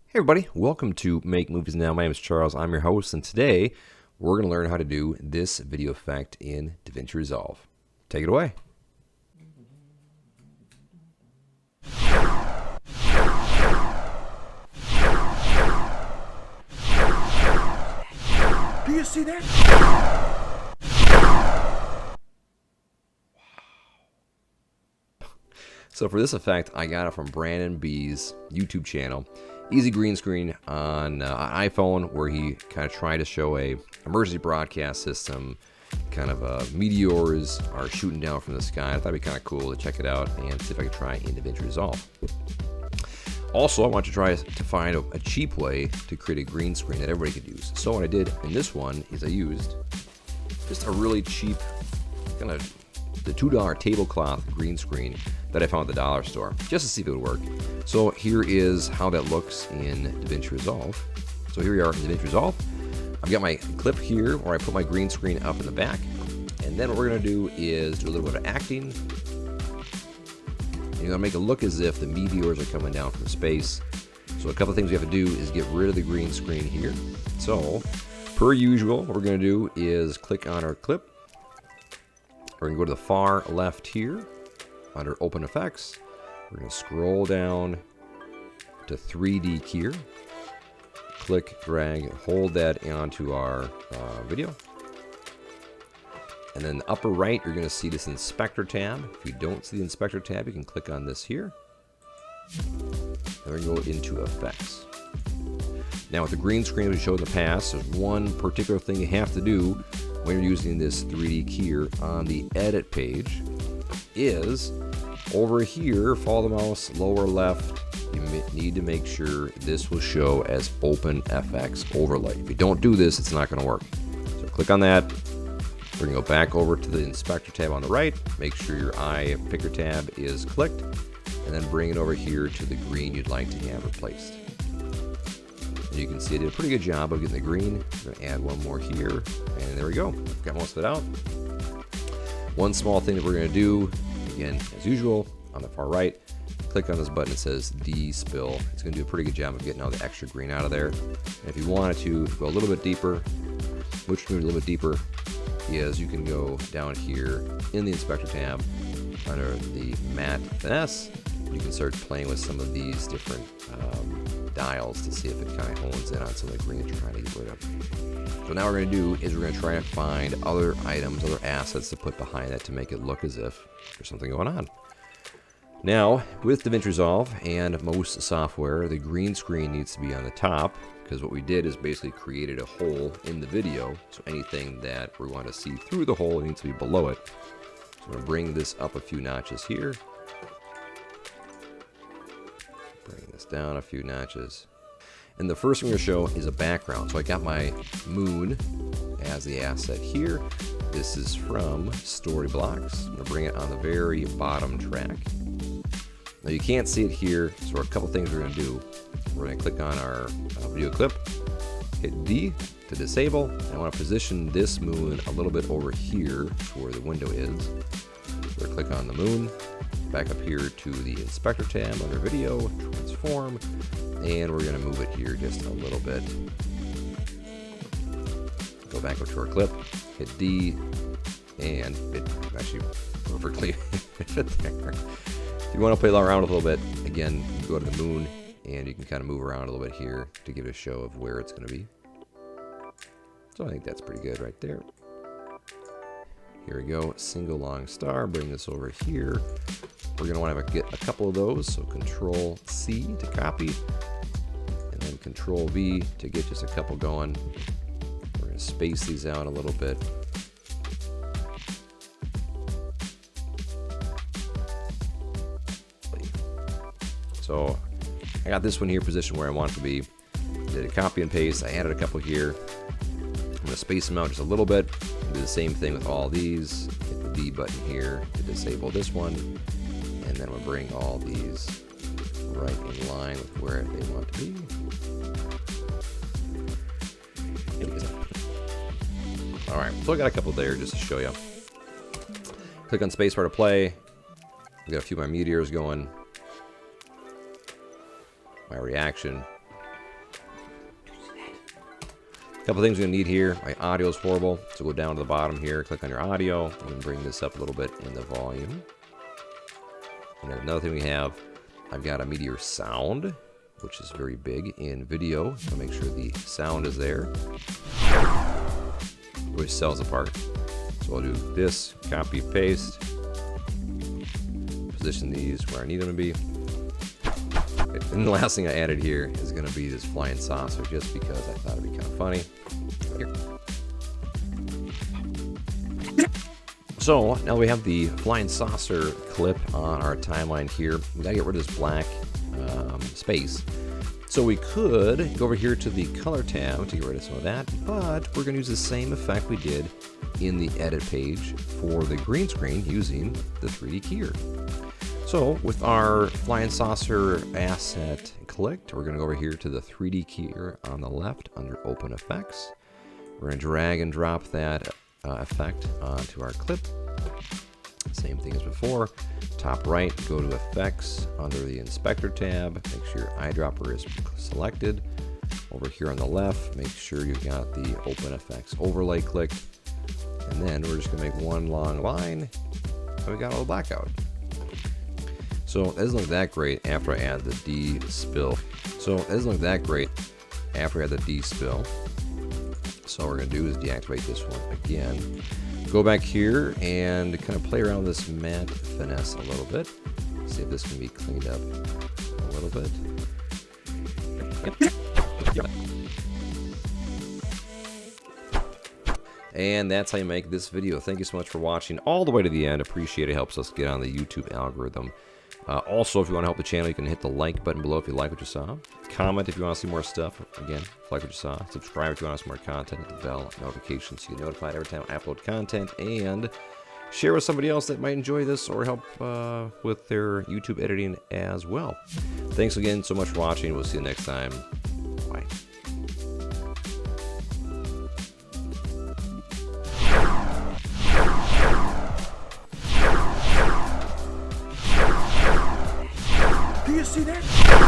Hey everybody, welcome to Make Movies Now. My name is Charles, I'm your host, and today we're going to learn how to do this video effect in Davinci Resolve. Take it away. Do you see that? So for this effect, I got it from Brandon B's YouTube channel. Easy green screen on an iPhone, where he kind of tried to show a emergency broadcast system. Kind of meteors are shooting down from the sky. I thought it'd be kind of cool to check it out and see if I could try in Davinci Resolve. Also, I want to try to find a cheap way to create a green screen that everybody could use. So what I did in this one is I used just a really cheap, kind of the $2 tablecloth green screen that I found at the dollar store, just to see if it would work. So here is how that looks in Davinci Resolve. So here we are in Davinci Resolve. I've got my clip here where I put my green screen up in the back. And then what we're going to do is do a little bit of acting. You're going to make it look as if the meteors are coming down from space. So a couple of things we have to do is get rid of the green screen here. So, per usual, what we're going to do is click on our clip. We're going to go to the far left here under Open Effects. We're going to scroll down to 3D Keyer. Click, drag, and hold that onto our video. And then the upper right, you're going to see this Inspector tab. If you don't see the Inspector tab, you can click on this here. And we're going to go into Effects. Now with the green screen we showed in the past, there's one particular thing you have to do when you're using this 3D Keyer on the Edit page is over here, follow the mouse, lower left, you need to make sure this will show as Open FX Overlay. If you don't do this, it's not going to work. So click on that. We're going to go back over to the Inspector tab on the right. Make sure your eye picker tab is clicked. And then bring it over here to the green you'd like to have replaced. And you can see I did a pretty good job of getting the green. I'm going to add one more here. And there we go. Got most of it out. One small thing that we're going to do, again, as usual, on the far right, click on this button that says De-Spill. It's going to do a pretty good job of getting all the extra green out of there. And if you wanted to go a little bit deeper, which move a little bit deeper, is you can go down here in the Inspector tab under the Matte Finesse. You can start playing with some of these different dials to see if it kind of hones in on some of the green that you're trying to get rid of. So now what we're going to do is we're going to try to find other items, other assets to put behind that to make it look as if there's something going on. Now, with Davinci Resolve and most software, the green screen needs to be on the top, because what we did is basically created a hole in the video, so anything that we want to see through the hole needs to be below it. So I'm going to bring this up a few notches here. Bring this down a few notches. And the first thing we're going to show is a background. So I got my moon as the asset here. This is from Storyblocks. I'm going to bring it on the very bottom track. Now you can't see it here, so a couple things we're going to do. We're going to click on our video clip, hit D to disable. And I want to position this moon a little bit over here to where the window is. We're going to click on the moon, back up here to the Inspector tab under Video, Transform, and we're going to move it here just a little bit. Go back up to our clip, hit D, and it actually perfectly fit there. If you want to play around a little bit, again, you go to the moon, and you can kind of move around a little bit here to give it a show of where it's going to be. So I think that's pretty good right there. Here we go, single long star, bring this over here. We're going to want to get a couple of those, so Control C to copy, and then Control V to get just a couple going. We're going to space these out a little bit. So I got this one here positioned where I want it to be. Did a copy and paste, I added a couple here. I'm going to space them out just a little bit. Do the same thing with all these. Hit the D button here to disable this one. And then we'll bring all these right in line with where they want to be. Alright, so I got a couple there just to show you. Click on spacebar to play. We got a few of my meteors going. My reaction. couple things we're going to need here. My audio is horrible, so go down to the bottom here, click on your audio, and bring this up a little bit in the volume. And then another thing we have, I've got a Meteor sound, which is very big in video, so make sure the sound is there. Which sells apart. So I'll do this, copy, paste, position these where I need them to be. And the last thing I added here is going to be this flying saucer, just because I thought it'd be kind of funny. Here. So now we have the flying saucer clip on our timeline here. We gotta get rid of this black space. So we could go over here to the color tab to get rid of some of that, but we're gonna use the same effect we did in the edit page for the green screen using the 3D keyer. So with our flying saucer asset clicked, we're gonna go over here to the 3D keyer on the left under open effects. We're gonna drag and drop that effect onto our clip. Same thing as before. Top right, go to effects under the inspector tab. Make sure your eyedropper is selected. Over here on the left, make sure you've got the open effects overlay clicked. And then we're just gonna make one long line, and we got all the blackout. So it doesn't look that great after I add the D spill. So what we're gonna do is deactivate this one again. Go back here and kind of play around with this matte finesse a little bit. See if this can be cleaned up a little bit. And that's how you make this video. Thank you so much for watching all the way to the end. Appreciate it. Helps us get on the YouTube algorithm. Also, if you want to help the channel, you can hit the like button below if you like what you saw. Comment if you want to see more stuff. Again, like what you saw. Subscribe if you want to see more content. Hit the bell notification so you get notified every time I upload content. And share with somebody else that might enjoy this or help with their YouTube editing as well. Thanks again so much for watching. We'll see you next time. Bye. Do you see that?